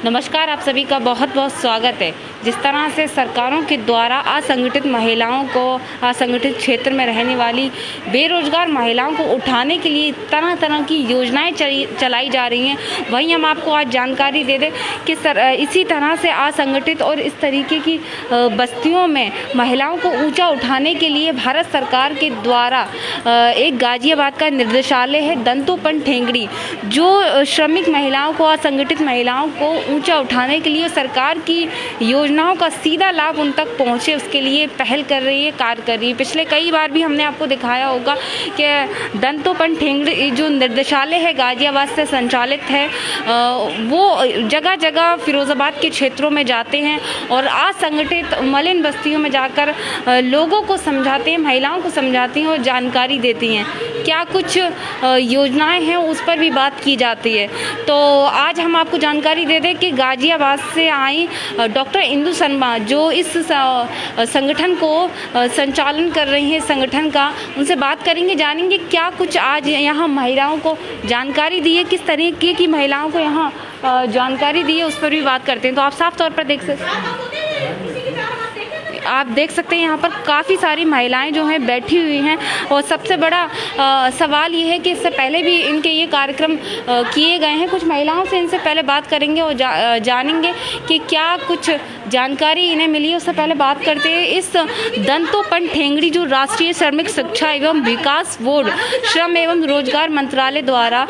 नमस्कार, आप सभी का बहुत बहुत स्वागत है। जिस तरह से सरकारों के द्वारा असंगठित महिलाओं को, असंगठित क्षेत्र में रहने वाली बेरोजगार महिलाओं को उठाने के लिए तरह तरह की योजनाएं चलाई जा रही हैं, वहीं हम आपको आज जानकारी दे दें कि इसी तरह से असंगठित और इस तरीके की बस्तियों में महिलाओं को ऊंचा उठाने के लिए भारत सरकार के द्वारा एक गाजियाबाद का निर्देशालय है दंतोपंत ठेंगड़ी, जो श्रमिक महिलाओं को, असंगठित महिलाओं को ऊंचा उठाने के लिए सरकार की योजनाओं का सीधा लाभ उन तक पहुंचे, उसके लिए पहल कर रही है, कार्य कर रही है। पिछले कई बार भी हमने आपको दिखाया होगा कि दंतोपंत ठेंगड़ी जो निर्देशालय है गाजियाबाद से संचालित है, वो जगह जगह फिरोज़ाबाद के क्षेत्रों में जाते हैं और असंगठित मलिन बस्तियों में जाकर लोगों को समझाते हैं, महिलाओं को समझाती हैं और जानकारी देती हैं। क्या कुछ योजनाएं हैं उस पर भी बात की जाती है। तो आज हम आपको जानकारी दे दें कि गाजियाबाद से आई डॉक्टर इंदु शर्मा, जो इस संगठन को संचालन कर रही हैं, संगठन का, उनसे बात करेंगे, जानेंगे क्या कुछ आज यहाँ महिलाओं को जानकारी दी है, किस तरीके की महिलाओं को यहाँ जानकारी दी है, उस पर भी बात करते हैं। तो आप साफ तौर पर देख सकते हैं यहाँ पर काफ़ी सारी महिलाएं जो हैं बैठी हुई हैं और सबसे बड़ा सवाल ये है कि इससे पहले भी इनके ये कार्यक्रम किए गए हैं। कुछ महिलाओं से इनसे पहले बात करेंगे और जानेंगे कि क्या कुछ जानकारी इन्हें मिली है। उससे पहले बात करते हैं इस दंतोपंत ठेंगड़ी जो राष्ट्रीय श्रमिक शिक्षा एवं विकास बोर्ड, श्रम एवं रोजगार मंत्रालय द्वारा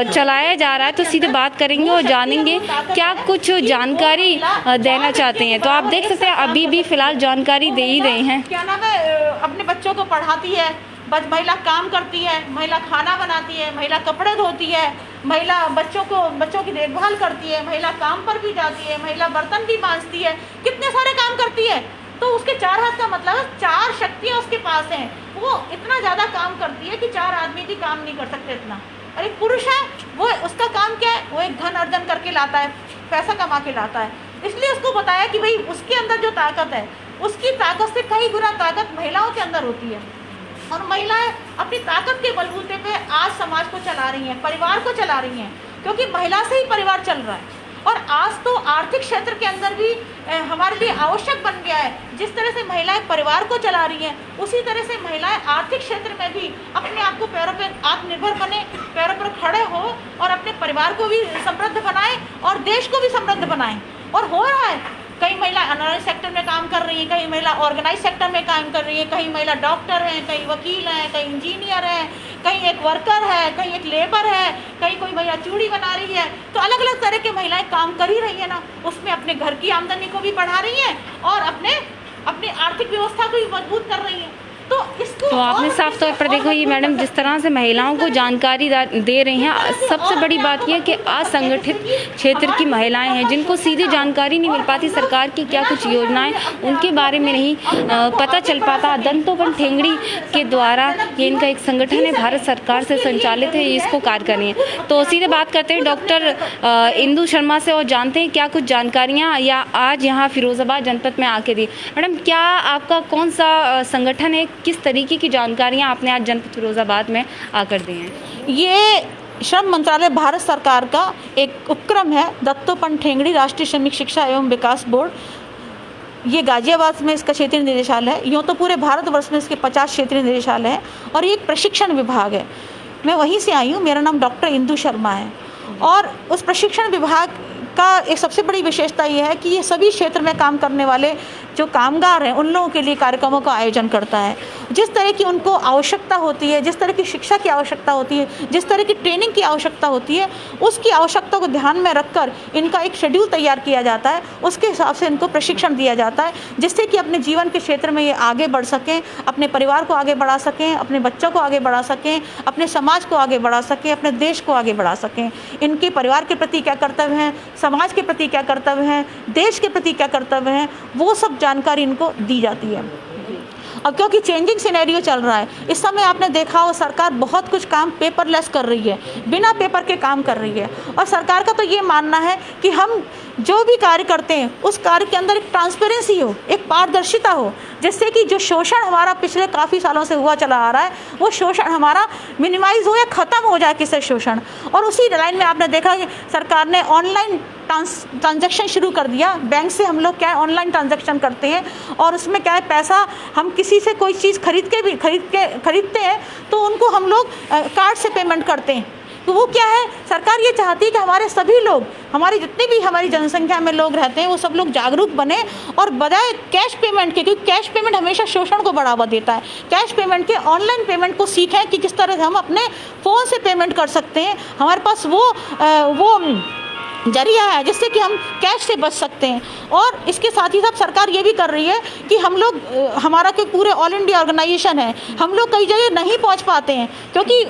चलाया जा रहा है, तो सीधे बात करेंगे और जानेंगे क्या कुछ जानकारी देना चाहते हैं। तो आप देख सकते हैं अभी भी फिलहाल जानकारी दे ही रहे हैं। क्या नाम है, अपने बच्चों को पढ़ाती है, महिला काम करती है, महिला खाना बनाती है, महिला कपड़े धोती है, महिला बच्चों की देखभाल करती है, महिला काम पर भी जाती है, महिला बर्तन भी मांजती है, कितने सारे काम करती है। तो उसके 4 हाथ का मतलब है 4 शक्तियाँ उसके पास हैं। वो इतना ज़्यादा काम करती है कि 4 आदमी भी काम नहीं कर सकते इतना। और एक पुरुष है, वो उसका काम क्या है, वो एक धन अर्जन करके लाता है, पैसा कमा के लाता है। इसलिए उसको बताया कि भाई उसके अंदर जो ताकत है, उसकी ताकत से कई गुना ताकत महिलाओं के अंदर होती है। और महिलाएं अपनी ताकत के बलबूते पे आज समाज को चला रही हैं, परिवार को चला रही हैं, क्योंकि महिला से ही परिवार चल रहा है। और आज तो आर्थिक क्षेत्र के अंदर भी हमारे लिए आवश्यक बन गया है। जिस तरह से महिलाएं परिवार को चला रही हैं, उसी तरह से महिलाएं आर्थिक क्षेत्र में भी अपने आप को पैरों पर आत्मनिर्भर बने, पैरों पर खड़े हो और अपने परिवार को भी समृद्ध बनाएं और देश को भी समृद्ध बनाएं। और हो रहा है। कई महिला अनऑर्गेनाइज सेक्टर में काम कर रही हैं, कई महिला ऑर्गेनाइज सेक्टर में काम कर रही है, कई महिला डॉक्टर हैं, कई वकील हैं, कई इंजीनियर हैं, कहीं एक वर्कर है, कहीं एक लेबर है, कहीं कोई महिला चूड़ी बना रही है। तो अलग अलग तरह के महिलाएं काम कर ही रही है ना, उसमें अपने घर की आमदनी को भी बढ़ा रही हैं और अपने आर्थिक व्यवस्था को भी मजबूत कर रही हैं। तो आपने साफ तौर पर देखा, ये मैडम जिस तरह से महिलाओं को जानकारी दे रही हैं, सबसे बड़ी बात यह है कि असंगठित क्षेत्र की महिलाएं हैं जिनको सीधी जानकारी नहीं मिल पाती सरकार की क्या कुछ योजनाएं, उनके बारे में नहीं पता चल पाता। दंतोपंत ठेंगड़ी के द्वारा ये इनका एक संगठन है, भारत सरकार से संचालित है, इसको कार्य कर रही है। तो सीधे बात करते हैं डॉक्टर इंदु शर्मा से और जानते हैं क्या कुछ जानकारियाँ या आज यहाँ फिरोज़ाबाद जनपद में आके दी। मैडम, क्या आपका कौन सा संगठन है, किस तरीके की जानकारियां आपने आज जनपद फिरोज़ाबाद में आकर दी हैं? ये श्रम मंत्रालय भारत सरकार का एक उपक्रम है, दंतोपंत ठेंगड़ी राष्ट्रीय श्रमिक शिक्षा एवं विकास बोर्ड। ये गाजियाबाद में इसका क्षेत्रीय निदेशालय है। यूँ तो पूरे भारतवर्ष में इसके 50 क्षेत्रीय निदेशालय हैं और ये एक प्रशिक्षण विभाग है। मैं वहीं से आई हूँ, मेरा नाम डॉक्टर इंदु शर्मा है। और उस प्रशिक्षण विभाग का एक सबसे बड़ी विशेषता ये है कि ये सभी क्षेत्र में काम करने वाले जो कामगार हैं उन लोगों के लिए कार्यक्रमों का आयोजन करता है। जिस तरह की उनको आवश्यकता होती है, जिस तरह की शिक्षा की आवश्यकता होती है, जिस तरह की ट्रेनिंग की आवश्यकता होती है, उसकी आवश्यकता को ध्यान में रखकर इनका एक शेड्यूल तैयार किया जाता है। उसके हिसाब से इनको प्रशिक्षण दिया जाता है, जिससे कि अपने जीवन के क्षेत्र में ये आगे बढ़ सकें, अपने परिवार को आगे बढ़ा सकें, अपने बच्चों को आगे बढ़ा सकें, अपने समाज को आगे बढ़ा सकें, अपने देश को आगे बढ़ा सकें। इनके परिवार के प्रति क्या कर्तव्य हैं, समाज के प्रति क्या कर्तव्य हैं, देश के प्रति क्या कर्तव्य हैं, वो सब जानकारी इनको दी जाती है। अब क्योंकि चेंजिंग सिनेरियो चल रहा है, इस समय आपने देखा हो सरकार बहुत कुछ काम पेपरलेस कर रही है, बिना पेपर के काम कर रही है। और सरकार का तो ये मानना है कि हम जो भी कार्य करते हैं उस कार्य के अंदर एक ट्रांसपेरेंसी हो, एक पारदर्शिता हो, जिससे कि जो शोषण हमारा पिछले काफ़ी सालों से हुआ चला आ रहा है वो शोषण हमारा मिनिमाइज़ हो या ख़त्म हो जाए किसी शोषण। और उसी लाइन में आपने देखा कि सरकार ने ऑनलाइन ट्रांजैक्शन शुरू कर दिया। बैंक से हम लोग क्या है ऑनलाइन ट्रांजैक्शन करते हैं और उसमें क्या है पैसा हम किसी से कोई चीज़ खरीदते हैं तो उनको हम लोग कार्ड से पेमेंट करते हैं। तो वो क्या है, सरकार ये चाहती है कि हमारे सभी लोग, हमारी जितनी भी हमारी जनसंख्या में लोग रहते हैं वो सब लोग जागरूक बने और बजाय कैश पेमेंट के, क्योंकि कैश पेमेंट हमेशा शोषण को बढ़ावा देता है, कैश पेमेंट के ऑनलाइन पेमेंट को सीखें कि किस तरह से हम अपने फ़ोन से पेमेंट कर सकते हैं। हमारे पास वो जरिया है जिससे कि हम कैश से बच सकते हैं। और इसके साथ ही साथ सरकार ये भी कर रही है कि हम लोग, हमारा के पूरे ऑल इंडिया ऑर्गेनाइजेशन है, हम लोग कई जगह नहीं पहुंच पाते हैं क्योंकि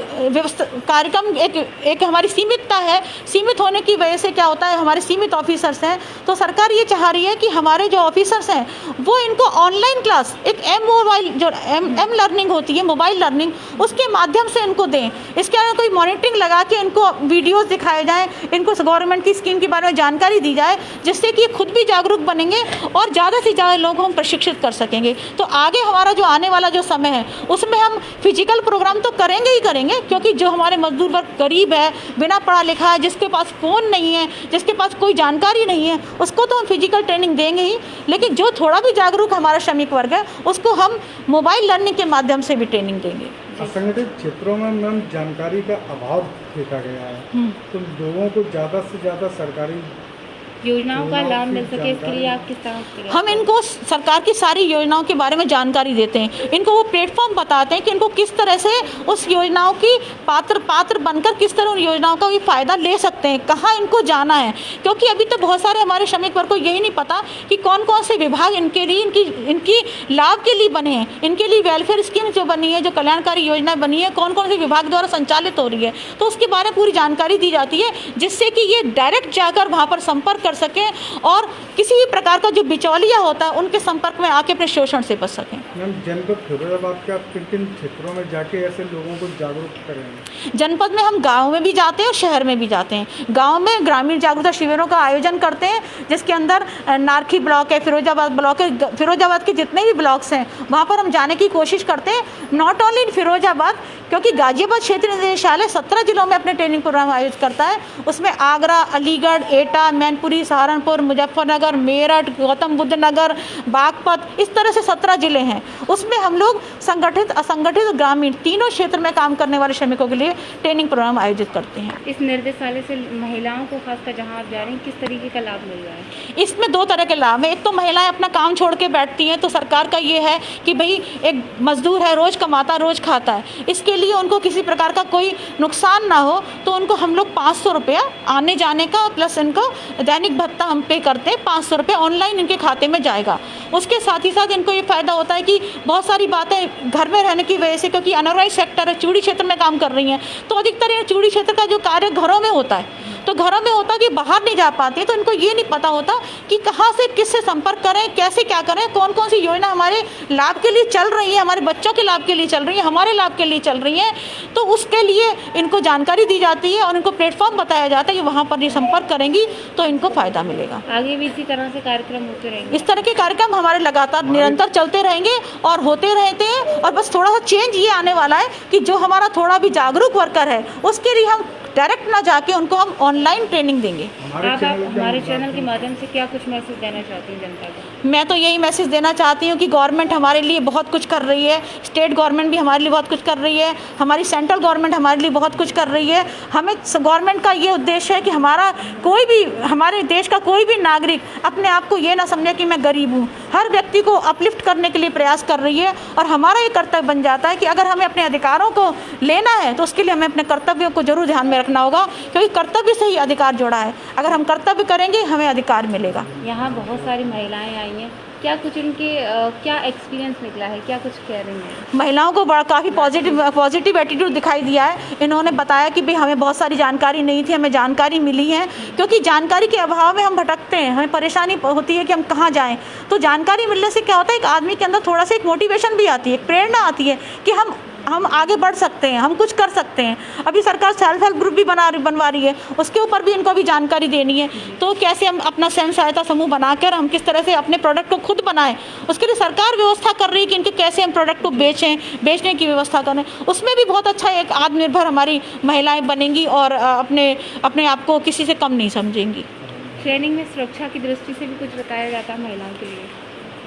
कार्यक्रम एक हमारी सीमितता है। सीमित होने की वजह से क्या होता है, हमारे सीमित ऑफिसर्स हैं, तो सरकार ये चाह रही है कि हमारे जो ऑफिसर्स हैं वो इनको ऑनलाइन क्लास, एक एम लर्निंग होती है, मोबाइल लर्निंग, उसके माध्यम से इनको दें। इसके अलावा कोई मॉनिटरिंग लगा के इनको वीडियोज़ दिखाए जाएँ, इनको गवर्नमेंट की स्कीम के बारे में जानकारी दी जाए, जिससे कि खुद भी जागरूक बनेंगे और ज़्यादा से ज़्यादा लोगों को हम प्रशिक्षित कर सकेंगे। तो आगे हमारा जो आने वाला जो समय है उसमें हम फिजिकल प्रोग्राम तो करेंगे ही करेंगे, क्योंकि जो हमारे मजदूर वर्ग गरीब है, बिना पढ़ा लिखा है, जिसके पास फ़ोन नहीं है, जिसके पास कोई जानकारी नहीं है, उसको तो हम फिजिकल ट्रेनिंग देंगे ही, लेकिन जो थोड़ा भी जागरूक हमारा श्रमिक वर्ग है उसको हम मोबाइल लर्निंग के माध्यम से भी ट्रेनिंग देंगे। असंगठित क्षेत्रों में मैम जानकारी का अभाव देखा गया है, तो लोगों को ज़्यादा से ज़्यादा सरकारी योजनाओं का लाभ मिल सके इसके लिए आप किस तरह से? हम इनको सरकार की सारी योजनाओं के बारे में जानकारी देते हैं, इनको वो प्लेटफॉर्म बताते हैं कि इनको किस तरह से उस योजनाओं की पात्र बनकर किस तरह उन योजनाओं का भी फ़ायदा ले सकते हैं, कहाँ इनको जाना है। क्योंकि अभी तो बहुत सारे हमारे श्रमिक वर्ग को यही नहीं पता कि कौन कौन से विभाग इनके लिए इनकी लाभ के लिए बने हैं, इनके लिए वेलफेयर स्कीम जो बनी है, जो कल्याणकारी योजना बनी है, कौन कौन से विभाग द्वारा संचालित हो रही है, तो उसके बारे में पूरी जानकारी दी जाती है, जिससे कि ये डायरेक्ट जाकर वहाँ पर संपर्क कर सकें और किसी भी प्रकार का जो बिचौलिया होता है उनके संपर्क में आके अपने शोषण से बच सकें। मैम जनपद फिरोजाबाद के आप किन क्षेत्रों में जाके ऐसे लोगों को जागरूक करेंगे? जनपद में हम गाँव में भी जाते हैं और शहर में भी जाते हैं। गाँव में ग्रामीण जागरूकता शिविरों का आयोजन करते हैं, जिसके अंदर नारखी ब्लॉक है, फिरोजाबाद ब्लॉक है, फिरोजाबाद के जितने भी ब्लॉक्स हैं वहाँ पर हम जाने की कोशिश करते हैं। नॉट ओनली इन फिरोजाबाद, क्योंकि गाजियाबाद क्षेत्रीय निदेशालय 17 जिलों में अपने ट्रेनिंग प्रोग्राम आयोजित करता है। उसमें आगरा, अलीगढ़, एटा, मैनपुरी, सहारनपुर, मुजफ्फरनगर, मेरठ, गौतम बुद्ध नगर, बागपत, इस तरह से 17 जिले हैं। उसमें हम लोग संगठित, असंगठित, ग्रामीण तीनों क्षेत्र में काम करने वाले श्रमिकों के लिए ट्रेनिंग प्रोग्राम आयोजित करते हैं। इस निर्देशालय से महिलाओं को खासकर जहाँ आप जा रही हैं किस तरीके का लाभ मिल रहा है? इसमें 2 तरह के लाभ हैं। एक तो महिलाएं अपना काम छोड़ के बैठती हैं, तो सरकार का ये है कि भाई एक मजदूर है, रोज़ कमाता रोज़ खाता है, इसके लिए उनको किसी प्रकार का कोई नुकसान ना हो, तो उनको हम लोग 500 रुपया आने जाने का प्लस इनको दैनिक भत्ता हम पे करते हैं। 500 रुपये ऑनलाइन इनके खाते में जाएगा। उसके साथ ही साथ इनको ये फ़ायदा होता है कि बहुत सारी बातें घर में रहने की वजह से, क्योंकि अनऑर्गेनाइज सेक्टर है, चूड़ी क्षेत्र में काम कर रही हैं, तो अधिकतर ये चूड़ी क्षेत्र का जो कार्य घरों में होता है, तो घरों में होता कि बाहर नहीं जा पाती है, तो इनको ये नहीं पता होता कि कहाँ से किससे संपर्क करें, कैसे क्या करें, कौन कौन सी योजना हमारे लाभ के लिए चल रही है, हमारे बच्चों के लाभ के लिए चल रही है, हमारे लाभ के लिए चल रही है। तो उसके लिए इनको जानकारी दी जाती है और इनको प्लेटफॉर्म बताया जाता है कि वहाँ पर ये संपर्क करेंगी तो इनको फ़ायदा मिलेगा। आगे भी इसी तरह से कार्यक्रम होते रहेंगे? इस तरह के कार्यक्रम हमारे लगातार निरंतर चलते रहेंगे और होते रहते हैं। और बस थोड़ा सा चेंज ये आने वाला है कि जो हमारा थोड़ा भी जागरूक वर्कर है उसके लिए हम डायरेक्ट ना जाके उनको हम ऑनलाइन ट्रेनिंग देंगे। आप हमारे चैनल के माध्यम से क्या कुछ मैसेज देना चाहती हैं जनता को? मैं तो यही मैसेज देना चाहती हूँ कि गवर्नमेंट हमारे लिए बहुत कुछ कर रही है, स्टेट गवर्नमेंट भी हमारे लिए बहुत कुछ कर रही है, हमारी सेंट्रल गवर्नमेंट हमारे लिए बहुत कुछ कर रही है। हमें गवर्नमेंट का ये उद्देश्य है कि हमारे देश का कोई भी नागरिक अपने आप को ये ना समझे कि मैं गरीब हूँ। हर व्यक्ति को अपलिफ्ट करने के लिए प्रयास कर रही है और हमारा ये कर्तव्य बन जाता है कि अगर हमें अपने अधिकारों को लेना है तो उसके लिए हमें अपने कर्तव्यों को जरूर ध्यान में रखना होगा, क्योंकि कर्तव्य से ही अधिकार जुड़ा है। अगर हम कर्तव्य करेंगे हमें अधिकार मिलेगा। यहाँ बहुत सारी महिलाएं आई हैं, क्या कुछ इनके क्या एक्सपीरियंस निकला है, क्या कुछ कह रही हैं? महिलाओं को काफ़ी पॉजिटिव एटीट्यूड दिखाई दिया है। इन्होंने बताया कि भाई हमें बहुत सारी जानकारी नहीं थी, हमें जानकारी मिली है, क्योंकि जानकारी के अभाव में हम भटकते हैं, हमें परेशानी होती है कि हम कहाँ जाएं। तो जानकारी मिलने से क्या होता है, एक आदमी के अंदर थोड़ा सा एक मोटिवेशन भी आती है, एक प्रेरणा आती है कि हम हम आगे बढ़ सकते हैं, हम कुछ कर सकते हैं। अभी सरकार सेल्फ हेल्प ग्रुप भी बनवा रही है, उसके ऊपर भी इनको भी जानकारी देनी है। तो कैसे हम अपना स्वयं सहायता समूह बनाकर हम किस तरह से अपने प्रोडक्ट को खुद बनाएं, उसके लिए सरकार व्यवस्था कर रही है कि इनके कैसे हम प्रोडक्ट को बेचने की व्यवस्था करें। उसमें भी बहुत अच्छा एक आत्मनिर्भर हमारी महिलाएं बनेंगी और अपने आप को किसी से कम नहीं समझेंगी। ट्रेनिंग में सुरक्षा की दृष्टि से भी कुछ बताया जाता है महिलाओं के लिए?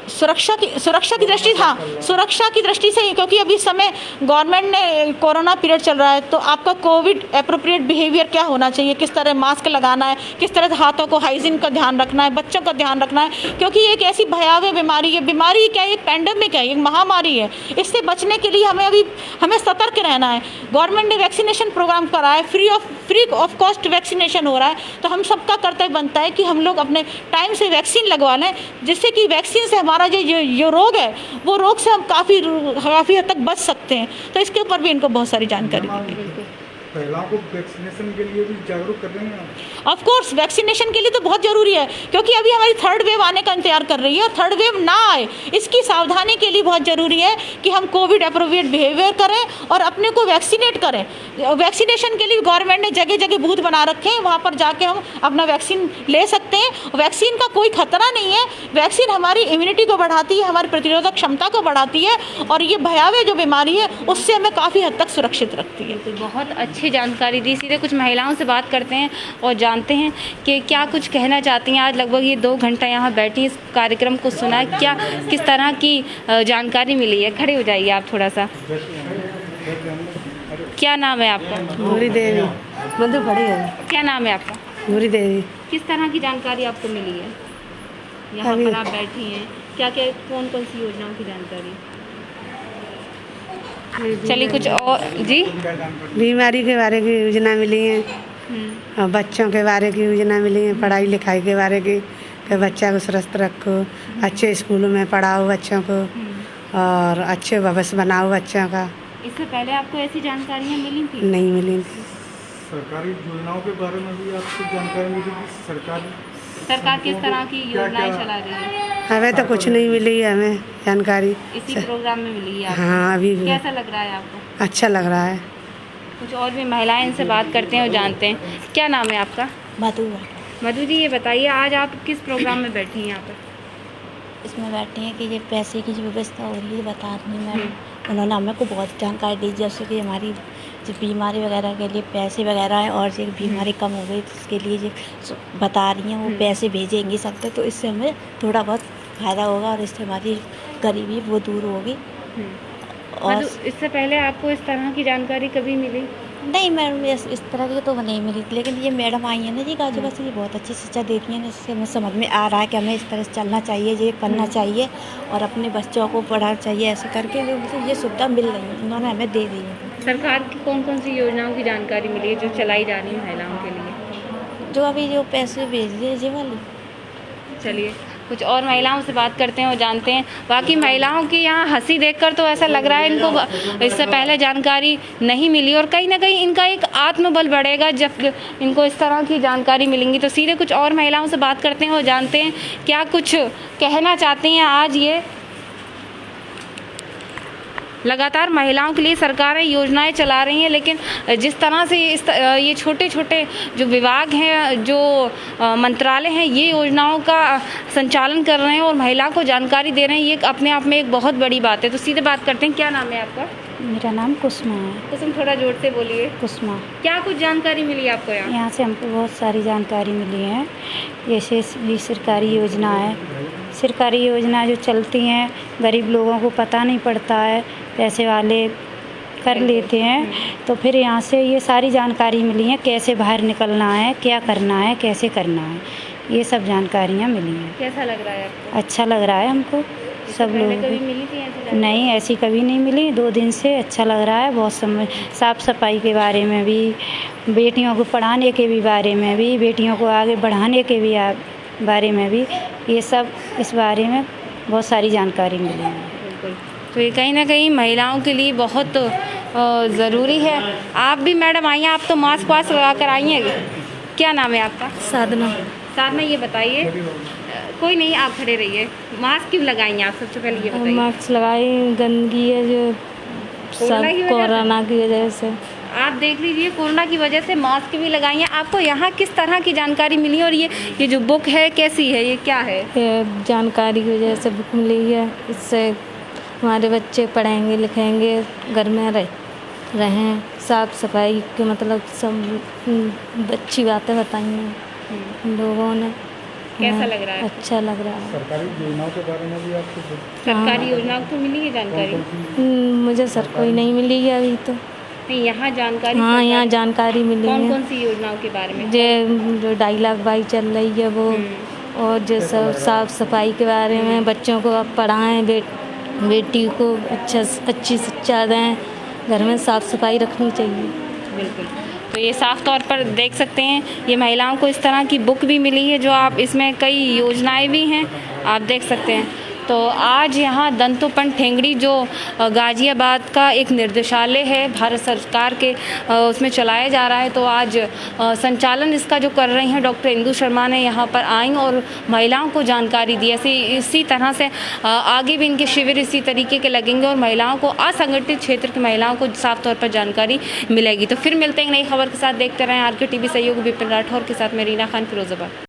सुरक्षा की दृष्टि, हाँ, सुरक्षा की दृष्टि से, क्योंकि अभी समय गवर्नमेंट ने कोरोना पीरियड चल रहा है, तो आपका कोविड एप्रोप्रिएट बिहेवियर क्या होना चाहिए, किस तरह मास्क लगाना है, किस तरह से हाथों को हाइजीन का ध्यान रखना है, बच्चों का ध्यान रखना है, क्योंकि एक ऐसी भयावह बीमारी है। बीमारी क्या है? एक पैंडेमिक है, एक महामारी है। इससे बचने के लिए हमें सतर्क रहना है। गवर्नमेंट ने वैक्सीनेशन प्रोग्राम करा है, फ्री ऑफ कॉस्ट वैक्सीनेशन हो रहा है, तो हम सबका कर्तव्य बनता है कि हम लोग अपने टाइम से वैक्सीन लगवा लें, जिससे कि वैक्सीन से हमारा जो रोग है, वो रोग से हम काफ़ी हद तक बच सकते हैं। तो इसके ऊपर भी इनको बहुत सारी जानकारी दी है। महिलाओं को वैक्सीनेशन के लिए भी जागरूक कर रहे हैं। ऑफ कोर्स वैक्सीनेशन के लिए तो बहुत ज़रूरी है, क्योंकि अभी हमारी थर्ड वेव आने का इंतजार कर रही है, और थर्ड वेव ना आए इसकी सावधानी के लिए बहुत ज़रूरी है कि हम कोविड एप्रोप्रिएट बिहेवियर करें और अपने को वैक्सीनेट करें। वैक्सीनेशन के लिए गवर्नमेंट ने जगह जगह बूथ बना रखे हैं, वहाँ पर जाके हम अपना वैक्सीन ले सकते हैं। वैक्सीन का कोई खतरा नहीं है। वैक्सीन हमारी इम्यूनिटी को बढ़ाती है, हमारी प्रतिरोधक क्षमता को बढ़ाती है, और ये भयावह जो बीमारी है उससे हमें काफ़ी हद तक सुरक्षित रखती है। तो बहुत अच्छी जानकारी दी। सीधे कुछ महिलाओं से बात करते हैं और जानते हैं कि क्या कुछ कहना चाहती हैं। आज लगभग ये 2 घंटा यहाँ बैठी इस कार्यक्रम को सुना, क्या किस तरह की जानकारी मिली है? खड़े हो जाइए आप थोड़ा सा। क्या नाम है आपका? गौरी देवी। मधु खड़ी है। क्या नाम है आपका? गौरी देवी। किस तरह की जानकारी आपको मिली है? यहाँ पर आप बैठी हैं, क्या क्या कौन कौन सी योजनाओं की जानकारी? चलिए कुछ और जी। बीमारी के बारे की योजना मिली है, और बच्चों के बारे की योजना मिली है, पढ़ाई लिखाई के बारे की, कि बच्चा को स्वस्थ रखो, अच्छे स्कूलों में पढ़ाओ बच्चों को, और अच्छे भविष्य बनाओ बच्चों का। इससे पहले आपको ऐसी जानकारियाँ मिली थी? नहीं मिली थी। सरकारी योजनाओं के बारे में भी आपको जानकारी मिली थी? सरकार किस तरह की योजनाएं चला रही है? हमें तो कुछ नहीं मिली है, हमें जानकारी इसी प्रोग्राम में मिली है आपको? हाँ, अभी भी। कैसा लग रहा है आपको? अच्छा लग रहा है। कुछ और भी महिलाएं इनसे बात करते हैं और जानते हैं। क्या नाम है आपका? मधु। मधु जी, ये बताइए आज आप किस प्रोग्राम में बैठी हैं यहाँ पर? इसमें बैठे हैं कि ये पैसे की जो व्यवस्था हो रही है बता रही मैडम, उन्होंने हमें को बहुत जानकारी दी, जैसे कि हमारी जो बीमारी वगैरह के लिए पैसे वगैरह है, और जो बीमारी कम हो गई तो उसके लिए जो बता रही हैं वो पैसे भेजेंगे सकते, तो इससे हमें थोड़ा बहुत फ़ायदा होगा और इससे हमारी गरीबी वो दूर होगी। और इससे पहले आपको इस तरह की जानकारी कभी मिली? नहीं मैडम, इस तरह की तो नहीं मिली, लेकिन ये मैडम आई है ना जी गाजीपुर से, ये बहुत अच्छी शिक्षा देती हैं, इससे हमें समझ में आ रहा है कि हमें इस तरह से चलना चाहिए, ये करना चाहिए और अपने बच्चों को पढ़ाना चाहिए। ऐसे करके ये सुविधा मिल रही है, उन्होंने हमें दे दी है। सरकार की कौन कौन सी योजनाओं की जानकारी मिली है जो चलाई जा रही है महिलाओं के लिए? जो अभी जो पैसे भेज दिए जी वाली। चलिए कुछ और महिलाओं से बात करते हैं और जानते हैं। बाकी महिलाओं की यहाँ हंसी देखकर तो ऐसा लग रहा है इनको इससे पहले जानकारी नहीं मिली, और कहीं ना कहीं इनका एक आत्मबल बढ़ेगा जब इनको इस तरह की जानकारी मिलेंगी। तो सीधे कुछ और महिलाओं से बात करते हैं और जानते हैं क्या कुछ कहना चाहती हैं। आज ये लगातार महिलाओं के लिए सरकारें योजनाएं चला रही हैं, लेकिन जिस तरह से ये छोटे छोटे जो विभाग हैं, जो मंत्रालय हैं, ये योजनाओं का संचालन कर रहे हैं और महिला को जानकारी दे रहे हैं, ये अपने आप में एक बहुत बड़ी बात है। तो सीधे बात करते हैं। क्या नाम है आपका? मेरा नाम कुसुमा है। कुसुम, थोड़ा जोर से बोलिए। कुसुमा। क्या कुछ जानकारी मिली आपको यहाँ? यहाँ से हमको बहुत सारी जानकारी मिली है, जैसे भी सरकारी योजना है, सरकारी योजना जो चलती हैं गरीब लोगों को पता नहीं पड़ता है, पैसे वाले कर लेते हैं, तो फिर यहाँ से ये सारी जानकारी मिली है, कैसे बाहर निकलना है, क्या करना है, कैसे करना है, ये सब जानकारियाँ मिली हैं। कैसा लग रहा है आपको? अच्छा लग रहा है हमको। सब लोग कभी मिली थी ऐसी जानकारी? नहीं, ऐसी कभी नहीं मिली। 2 दिन से अच्छा लग रहा है। बहुत समझ, साफ़ सफाई के बारे में भी, बेटियों को पढ़ाने के भी बारे में भी, बेटियों को आगे बढ़ाने के भी बारे में भी, ये सब इस बारे में बहुत सारी जानकारी मिली है। बिल्कुल, तो ये कहीं ना कहीं महिलाओं के लिए बहुत ज़रूरी है। आप भी मैडम आई हैं, आप तो मास्क वास्क लगा कर आई हैं। क्या नाम है आपका? साधना। साधना, ये बताइए, कोई नहीं आप खड़े रहिए, मास्क क्यों लगाई हैं आप? सबसे पहले ये बताइए। मास्क लगाए, गंदगी है जो कोरोना की वजह से? कोरोना की वजह से। आप देख लीजिए, कोरोना की वजह से मास्क भी लगाइए। आपको यहाँ किस तरह की जानकारी मिली और ये जो बुक है कैसी है, ये क्या है? ये जानकारी की वजह से बुक मिली है, इससे हमारे बच्चे पढ़ेंगे लिखेंगे, घर में रहें, साफ सफाई के मतलब सब अच्छी बातें बताई हैं लोगों ने। कैसा लग रहा है? अच्छा लग रहा है। सरकारी योजनाओं के बारे में भी आपको सरकारी योजनाओं को मिली है जानकारी? मुझे सर कोई नहीं मिली है अभी तो। नहीं, यहाँ जानकारी हाँ, यहाँ जानकारी मिली कौन है। कौन सी योजनाओं के बारे में? जो 2.5 लाख बाई चल रही है वो, और जो सब साफ सफाई के बारे में, बच्चों को अब पढ़ाएं, बेटी को अच्छी शिक्षा दें, घर में साफ सफाई रखनी चाहिए। बिल्कुल। तो ये साफ तौर पर देख सकते हैं, ये महिलाओं को इस तरह की बुक भी मिली है, जो आप इसमें कई योजनाएं भी हैं, आप देख सकते हैं। तो आज यहाँ दंतोपंत ठेंगड़ी जो गाज़ियाबाद का एक निर्देशालय है भारत सरकार के, उसमें चलाया जा रहा है। तो आज संचालन इसका जो कर रही हैं डॉक्टर इंदु शर्मा ने यहाँ पर आई और महिलाओं को जानकारी दी। ऐसे इसी तरह से आगे भी इनके शिविर इसी तरीके के लगेंगे और महिलाओं को, असंगठित क्षेत्र की महिलाओं को साफ तौर पर जानकारी मिलेगी। तो फिर मिलते हैं एक नई खबर के साथ। देखते रहें RK TV सहयोग विपिन राठौर के साथ मैं रीना खान, फिरोजाबाद।